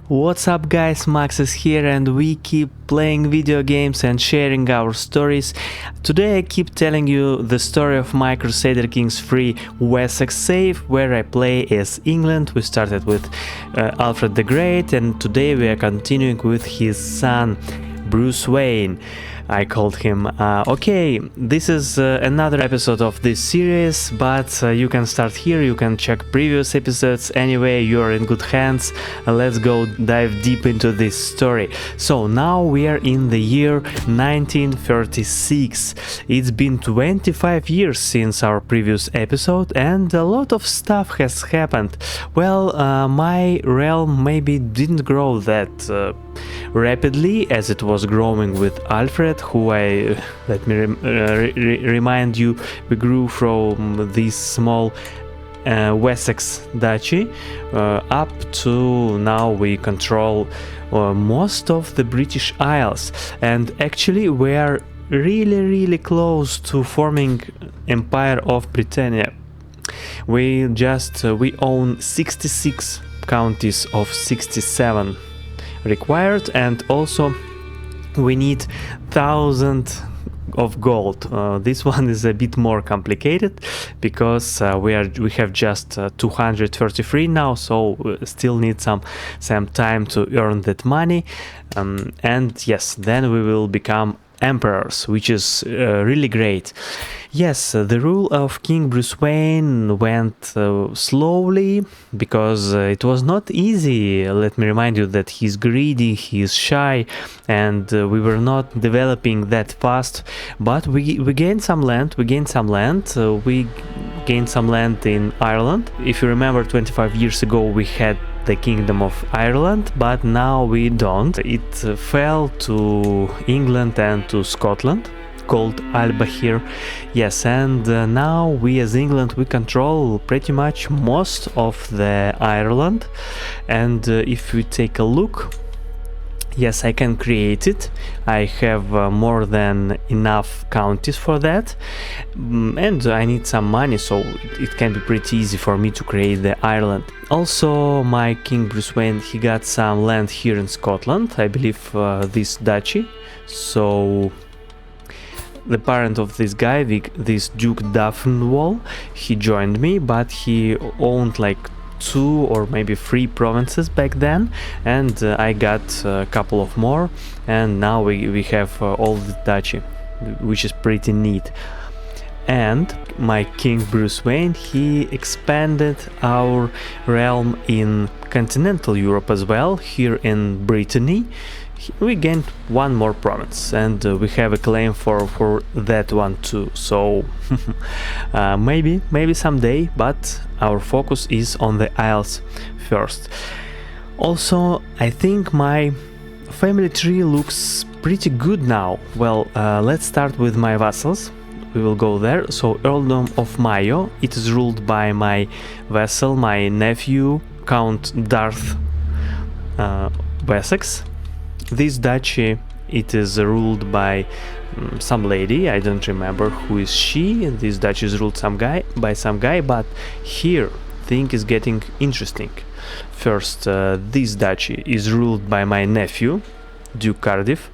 What's up guys, Max is here and we keep playing video games and sharing our stories. Today I keep telling you the story of my Crusader Kings 3 Wessex save, where I play as England. We started with Alfred the Great and today we are continuing with his son Brucewayne. I called him. Okay, this is another episode of this series, but you can start here, you can check previous episodes. Anyway, you're in good hands. Let's go dive deep into this story. So now we are in the year 1936. It's been 25 years since our previous episode and a lot of stuff has happened. Well, my realm maybe didn't grow that rapidly as it was growing with Alfred, who let me remind you, we grew from this small Wessex duchy up to now we control most of the British Isles, and actually we are really close to forming Empire of Britannia. We own 66 counties of 67 required, and also we need 1,000 of gold. This one is a bit more complicated because we have just 233 now, so we still need some time to earn that money, and yes, then we will become emperors, which is really great. Yes, the rule of King Brucewayne went slowly because it was not easy. Let me remind you that he's greedy, he's shy, and we were not developing that fast. But we gained some land. We gained some land in Ireland. If you remember, 25 years ago we had the Kingdom of Ireland, but now we don't. It fell to England and to Scotland, called Alba here. Yes, and now we as England, we control pretty much most of the Ireland. And if we take a look, yes, I can create it. I have more than enough counties for that, and I need some money, so it can be pretty easy for me to create the Ireland. Also, my King Brucewayne, he got some land here in Scotland, I believe this duchy. So the parent of this guy, this Duke Daffenwall, he joined me, but he owned like 2 or maybe 3 provinces back then, and I got a couple of more, and now we have all the duchy, which is pretty neat. And my King Brucewayne, he expanded our realm in continental Europe as well. Here in Britannia we gained 1 more province, and we have a claim for that one too, so maybe someday, but our focus is on the Isles first. Also, I think my family tree looks pretty good now. Well, let's start with my vassals. We will go there. So Earldom of Mayo, it is ruled by my vassal, my nephew, Count Darth Wessex. This duchy, it is ruled by some lady, I don't remember who is she. This duchy is ruled by some guy, but here thing is getting interesting. First, this duchy is ruled by my nephew, Duke Cardiff.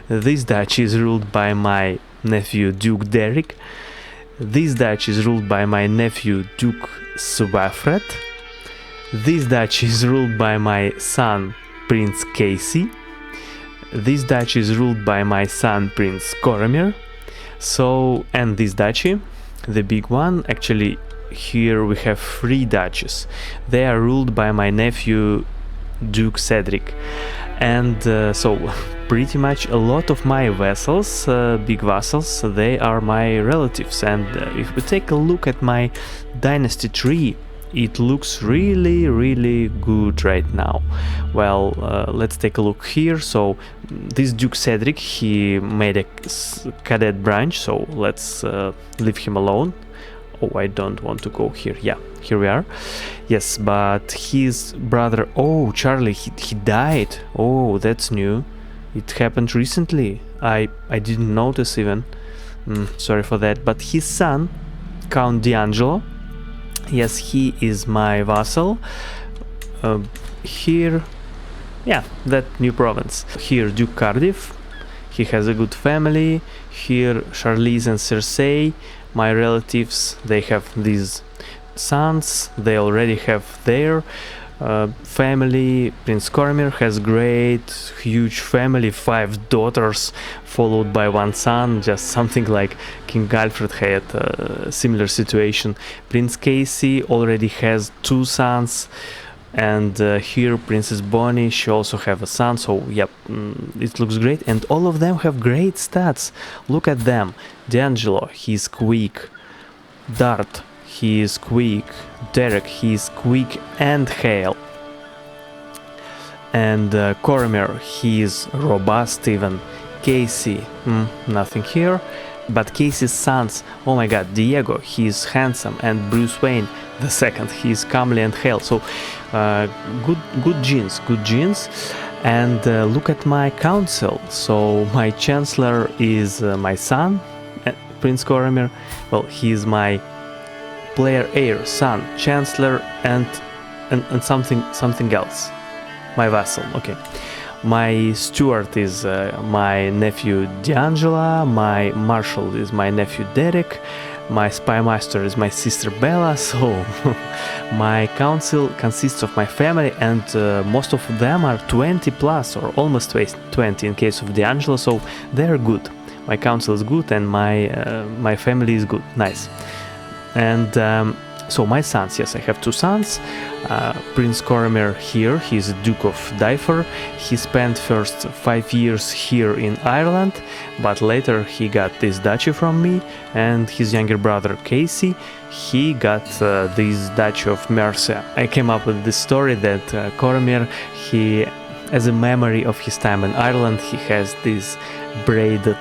This duchy is ruled by my nephew, Duke Derrick. This duchy is ruled by my nephew, Duke Swafred. This duchy is ruled by my son, Prince Casey. This duchy is ruled by my son, Prince Coromir. So, and this duchy, the big one, actually here we have 3 duchies. They are ruled by my nephew, Duke Cedric. And so pretty much a lot of my vassals, big vassals, they are my relatives. And if we take a look at my dynasty tree, it looks really good right now. Well, let's take a look here. So this Duke Cedric, he made a cadet branch, so let's leave him alone. Oh, I don't want to go here. Yeah, here we are. Yes, but his brother, oh, Charlie, he died. Oh, that's new. It happened recently. I didn't notice even. Sorry for that. But his son, Count D'Angelo, yes, he is my vassal. here, yeah, that new province. Here Duke Cardiff, he has a good family. Here Charlize and Cersei, my relatives, they have these sons, they already have their family. Prince Cormir has great huge family, 5 daughters followed by 1 son, just something like King Alfred had a similar situation. Prince Casey already has 2 sons, and here Princess Bonnie, she also have a son, so yep, it looks great, and all of them have great stats. Look at them. D'Angelo, he's quick. Dart, he is quick. Derek, he is quick and hale. And Cormir, he is robust even. Casey, nothing here. But Casey's sons, oh my god, Diego, he is handsome, and Brucewayne the second, he is comely and hale. So good genes. And look at my council. So my chancellor is my son, Prince Cormir. Well, he is my player heir, son, chancellor, and something else. My vassal, okay. My steward is my nephew D'Angela, my marshal is my nephew Derek, my spymaster is my sister Bella, so my council consists of my family, and most of them are 20 plus, or almost 20 in case of D'Angelo, so they're good. My council is good, and my family is good, nice. And so my sons, yes, I have 2 sons. Prince Cormir here, he's Duke of Dyfur. He spent first 5 years here in Ireland, but later he got this duchy from me, and his younger brother Casey, he got this duchy of Mercia. I came up with this story that Cormir, he, as a memory of his time in Ireland, he has this braided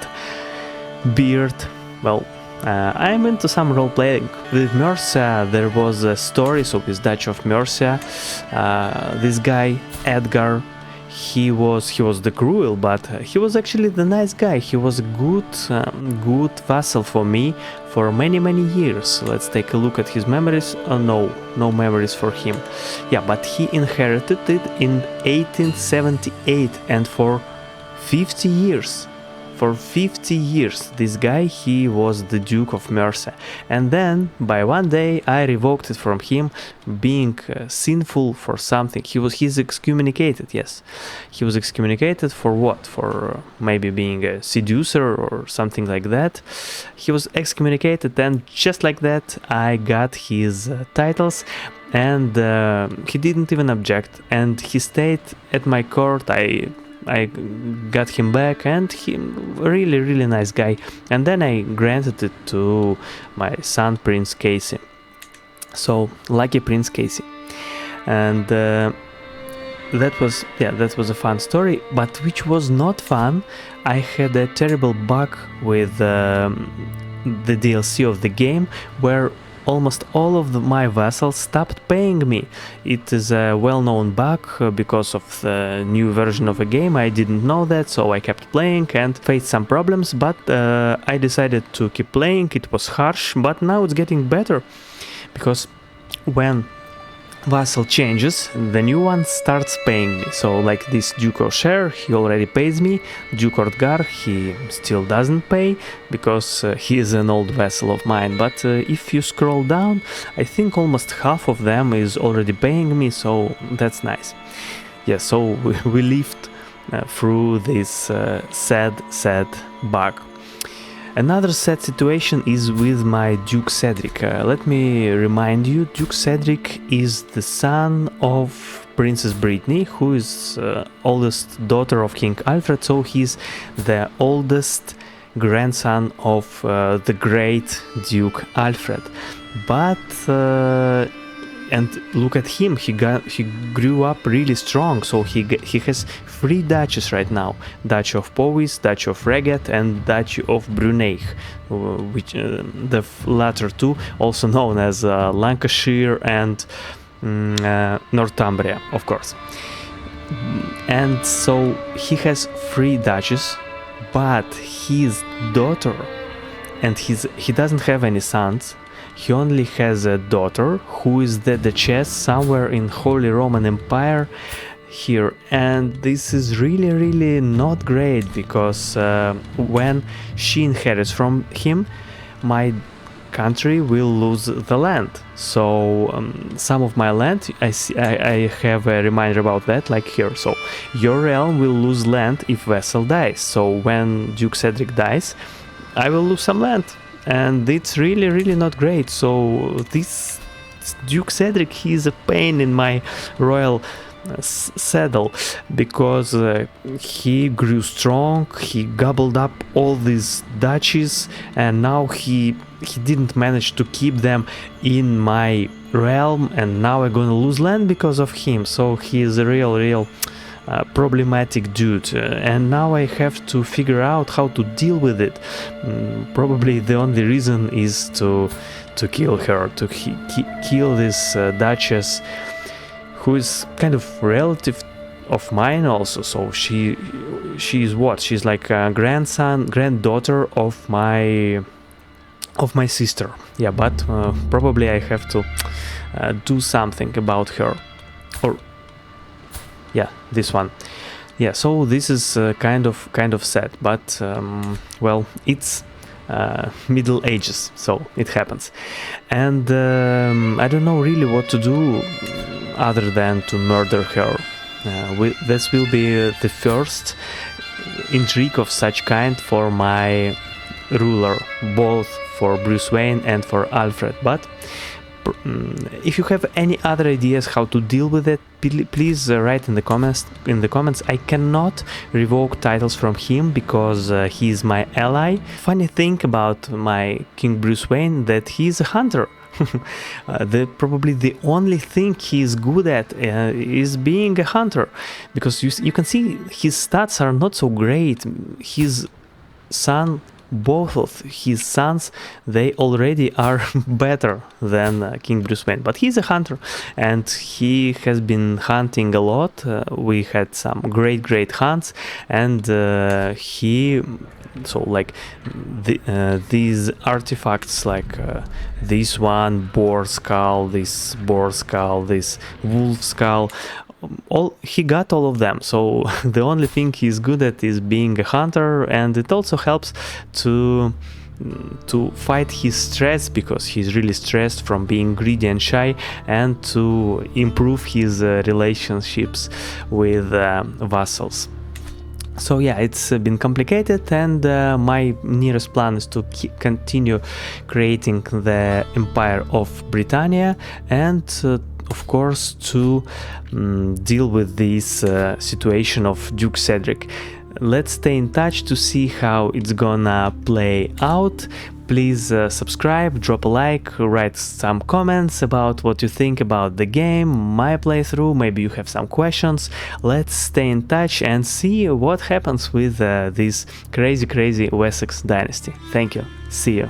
beard. Well, I'm into some role-playing. With Mercia, there was a story, so with Duchy of Mercia, this guy, Edgar, he was the cruel, but he was actually the nice guy. He was a good vassal for me for many years. Let's take a look at his memories. No memories for him. Yeah, but he inherited it in 1878, and for 50 years. For 50 years, this guy, he was the Duke of Mercia. And then, by one day, I revoked it from him, being sinful for something. He's excommunicated, yes. He was excommunicated for what? For maybe being a seducer or something like that. He was excommunicated, and just like that, I got his titles. And he didn't even object. And he stayed at my court. I got him back, and he really nice guy. And then I granted it to my son Prince Casey. So lucky Prince Casey. And that was a fun story. But which was not fun, I had a terrible bug with the DLC of the game, where almost all of my vassals stopped paying me. It is a well-known bug because of the new version of the game. I didn't know that, so I kept playing and faced some problems, but I decided to keep playing. It was harsh, but now it's getting better, because when vassal changes, the new one starts paying me. So like this Duke O'Share, he already pays me. Duke Ordgar, he still doesn't pay, because he is an old vassal of mine. But if you scroll down, I think almost half of them is already paying me, so that's nice. Yeah, so we lived through this sad bug. Another sad situation is with my Duke Cedric. Let me remind you, Duke Cedric is the son of Princess Britannia, who is oldest daughter of King Alfred, so he's the oldest grandson of the great Duke Alfred. But and look at him, he grew up really strong, so he has 3 duchies right now: Duchy of Powys, Duchy of Reget, and Duchy of Brunei, which the latter 2 also known as Lancashire and Northumbria, of course. And so he has 3 duchies, but his daughter, and he doesn't have any sons, he only has a daughter who is the Duchess somewhere in Holy Roman Empire here, and this is really not great, because when she inherits from him, my country will lose the land. So some of my land, I have a reminder about that, like here. So your realm will lose land if vassal dies. So when Duke Cedric dies, I will lose some land, and it's really not great. So this Duke Cedric, he is a pain in my royal saddle, because he grew strong, he gobbled up all these duchies, and now he didn't manage to keep them in my realm, and now I'm gonna lose land because of him. So he is a real problematic dude, and now I have to figure out how to deal with it. Probably the only reason is to kill her, to kill this duchess, who is kind of relative of mine also. So she's what? She's like a granddaughter of my sister. Yeah, but probably I have to do something about her. Or yeah, this one. Yeah, so this is kind of sad, but well, it's Middle Ages, so it happens. And I don't know really what to do other than to murder her. This will be the first intrigue of such kind for my ruler, both for Brucewayne and for Alfred. But if you have any other ideas how to deal with it, please write in the comments. I cannot revoke titles from him because he is my ally. Funny thing about my King Brucewayne, that he is a hunter. Probably the only thing he is good at is being a hunter, because you can see his stats are not so great. His son, both of his sons, they already are better than King Brucewayne, but he's a hunter and he has been hunting a lot. We had some great hunts, and so like these artifacts, like this one boar skull, this wolf skull, he got all of them. So the only thing he's good at is being a hunter, and it also helps to fight his stress, because he's really stressed from being greedy and shy, and to improve his relationships with vassals. So yeah, it's been complicated, and my nearest plan is to continue creating the Empire of Britannia, and of course to deal with this situation of Duke Cedric. Let's stay in touch to see how it's gonna play out. Please subscribe, drop a like, write some comments about what you think about the game, my playthrough, maybe you have some questions. Let's stay in touch and see what happens with this crazy Wessex dynasty. Thank you, see you.